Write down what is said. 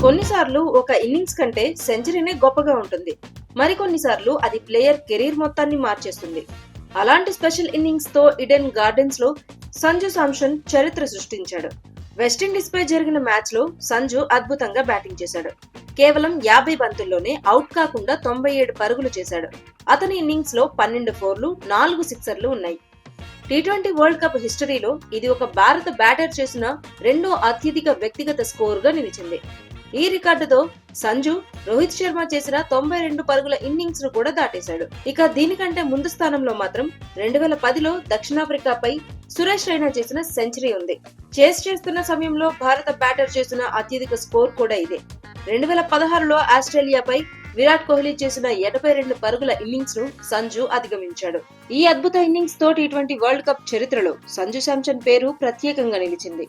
కొన్నిసార్లు ఒక ఇన్నింగ్స్ కంటే సెంచరీనే గొప్పగా ఉంటుంది. మరికొన్నిసార్లు అది ప్లేయర్ కెరీర్ మొత్తాన్ని మార్చేస్తుంది. అలాంటి స్పెషల్ ఇన్నింగ్స్ తో ఈడెన్ గార్డెన్స్ లో సంజు శాంసన్ చరిత్ర సృష్టించాడు. వెస్టిండీస్ పై జరిగిన మ్యాచ్ లో సంజు అద్భుతంగా బ్యాటింగ్ చేశాడు. కేవలం 50 బంతుల్లోనే అవుట్ కాకుండా 97 పరుగులు చేశాడు. అతని ఇన్నింగ్స్ లో 12 ఫోర్లు, 4 సిక్సర్లు ఉన్నాయి. టీ20 వరల్డ్ కప్ హిస్టరీలో ఇది ఒక భారత బ్యాటర్ చేసిన రెండో అత్యధిక వ్యక్తిగత స్కోర్ గా నిలిచింది. ఈ రికార్డుతో సంజు రోహిత్ శర్మ చేసిన 92 పరుగుల ఇన్నింగ్స్ ను కూడా దాటేశాడు. ఇక దీనికంటే ముందు స్థానంలో మాత్రం 2010లో దక్షిణాఫ్రికాపై సురేష్ రైనా చేసిన సెంచరీ ఉంది. చేస్ చేస్తున్న సమయంలో భారత బ్యాటర్ చేసిన అత్యధిక స్కోర్ కూడా ఇదే. 2016లో ఆస్ట్రేలియాపై విరాట్ కోహ్లీ చేసిన 82 పరుగుల ఇన్నింగ్స్ ను సంజు అధిగమించాడు. ఈ అద్భుత ఇన్నింగ్స్ తో టీ20 వరల్డ్ కప్ చరిత్రలో సంజు శాంసన్ పేరు ప్రత్యేకంగా నిలిచింది.